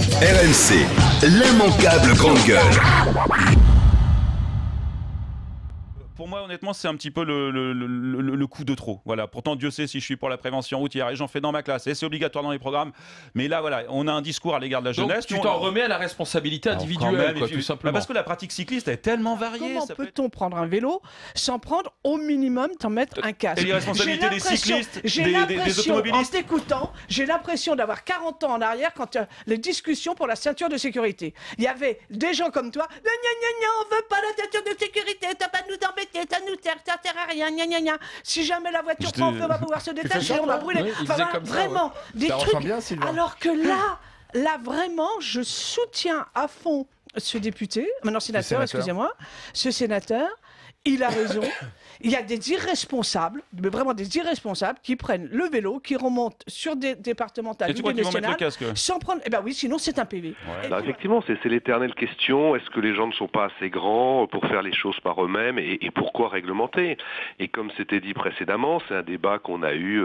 RMC, l'immanquable grande gueule. Pour moi, honnêtement, c'est un petit peu le coup de trop. Voilà. Pourtant, Dieu sait si je suis pour la prévention routière et j'en fais dans ma classe et c'est obligatoire dans les programmes. Mais là, voilà, on a un discours à l'égard de la jeunesse. Donc, tu t'en remets à la responsabilité individuelle, quoi, tout simplement. Parce que la pratique cycliste est tellement variée. Comment peut-on prendre un vélo sans prendre au minimum t'en mettre un casque? Et les responsabilités des cyclistes, des automobilistes. En t'écoutant, j'ai l'impression d'avoir 40 ans en arrière quand les discussions pour la ceinture de sécurité. Il y avait des gens comme toi. On veut pas la ceinture de sécurité. T'as pas de nous embêter. Ça nous sert, ça sert à rien, gna gna gna. Si jamais la voiture prend feu, on va pouvoir se détacher, on va brûler. Oui, enfin, vraiment, des trucs. Bien, alors que là, vraiment, je soutiens à fond ce député, maintenant sénateur, excusez-moi, ce sénateur. Il a raison. Il y a des irresponsables, mais vraiment des irresponsables, qui prennent le vélo, qui remontent sur des départementales ou des nationales, sans prendre. Eh ben oui, sinon c'est un PV. Ouais. Alors effectivement, c'est l'éternelle question. Est-ce que les gens ne sont pas assez grands pour faire les choses par eux-mêmes et pourquoi réglementer? Et comme c'était dit précédemment, c'est un débat qu'on a eu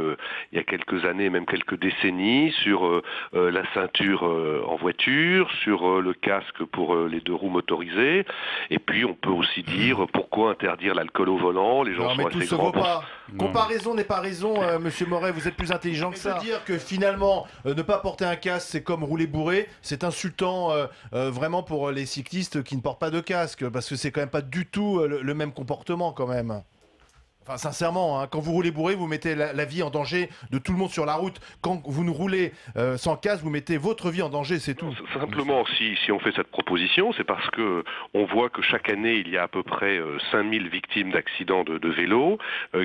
il y a quelques années, même quelques décennies, sur la ceinture en voiture, sur le casque pour les deux roues motorisées. Et puis on peut aussi dire pourquoi interdire l'alcool au volant. Les gens sont assez grands. Comparaison n'est pas raison, Monsieur Moret, vous êtes plus intelligent que ça. Dire que finalement, ne pas porter un casque, c'est comme rouler bourré, c'est insultant vraiment pour les cyclistes qui ne portent pas de casque, parce que c'est quand même pas du tout le même comportement quand même. Enfin, sincèrement, hein, quand vous roulez bourré, vous mettez la vie en danger de tout le monde sur la route. Quand vous ne roulez sans casque, vous mettez votre vie en danger, c'est tout. Simplement, si on fait cette proposition, c'est parce que on voit que chaque année, il y a à peu près 5000 victimes d'accidents de vélo,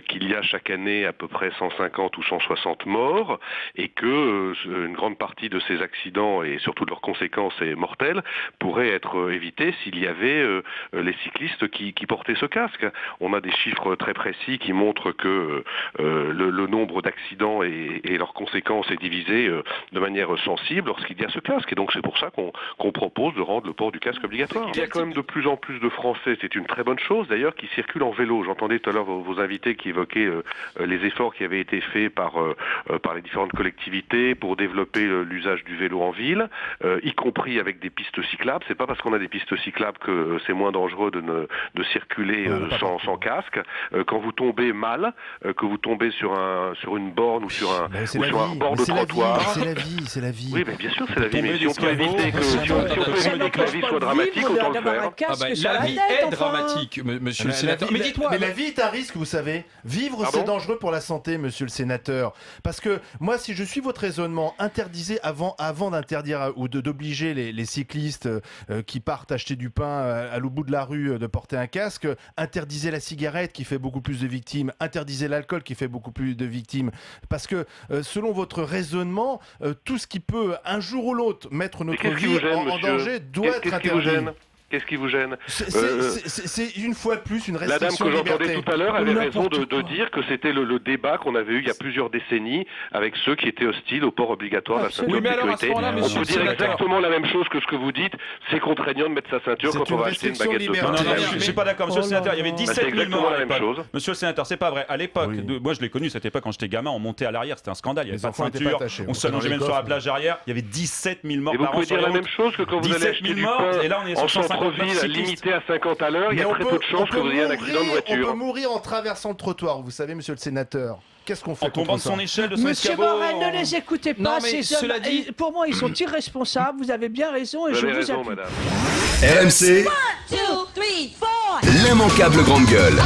qu'il y a chaque année à peu près 150 ou 160 morts, et que une grande partie de ces accidents, et surtout de leurs conséquences mortelles, pourraient être évitées s'il y avait les cyclistes qui portaient ce casque. On a des chiffres très précis qui montrent que le nombre d'accidents et leurs conséquences est divisé de manière sensible lorsqu'il y a ce casque. Et donc c'est pour ça qu'on propose de rendre le port du casque obligatoire. Il y a quand même de plus en plus de Français, c'est une très bonne chose d'ailleurs, qui circulent en vélo. J'entendais tout à l'heure vos invités qui évoquaient les efforts qui avaient été faits par les différentes collectivités pour développer l'usage du vélo en ville, y compris avec des pistes cyclables. C'est pas parce qu'on a des pistes cyclables que c'est moins dangereux de circuler sans casque. Quand vous tombez mal, que vous tombez sur une borne ou sur un bord de trottoir. C'est la vie. Oui, mais bien sûr, c'est la vie. Mais si on peut éviter que la vie soit dramatique, autant le faire. La vie est dramatique, monsieur le sénateur. Mais dites-moi. Mais la vie est un risque, vous savez. Vivre, c'est dangereux pour la santé, monsieur le sénateur. Parce que moi, si je suis votre raisonnement, interdisez avant d'interdire ou d'obliger les cyclistes qui partent acheter du pain à l'au bout de la rue de porter un casque, interdisez la cigarette qui fait beaucoup plus de victimes, interdisez l'alcool qui fait beaucoup plus de victimes, parce que selon votre raisonnement, tout ce qui peut un jour ou l'autre mettre notre vie en danger doit être interdit. Qu'est-ce qui vous gêne? C'est une fois de plus une restriction de liberté. La dame que j'entendais tout à l'heure avait raison de dire que c'était le débat qu'on avait eu il y a plusieurs décennies avec ceux qui étaient hostiles au port obligatoire de la ceinture de sécurité. On peut dire exactement la même chose que ce que vous dites. C'est contraignant de mettre sa ceinture quand on va acheter une baguette de pain. Non, je suis pas d'accord, monsieur le sénateur. Il y avait 17 000 morts à l'époque. Monsieur le sénateur, c'est pas vrai. À l'époque, moi je l'ai connu cette époque quand j'étais gamin, on montait à l'arrière, c'était un scandale. Il n'y avait pas de ceinture. On se longeait même sur la plage arrière. Il y avait 17 000 morts par an. Vous pouvez dire la même chose que quand vous allez acheter du pain et là on est sur 150 cyclistes. À 50 à l'heure, il y a très peu de chances que vous ayez un accident de voiture. On peut mourir en traversant le trottoir, vous savez, monsieur le sénateur. Qu'est-ce qu'on fait en tombant de son échelle, de son Monsieur Moret, ne les écoutez pas. Non, mais cela dit, pour moi, ils sont irresponsables. Vous avez bien raison et je vous appuie. RMC, l'immanquable grande gueule.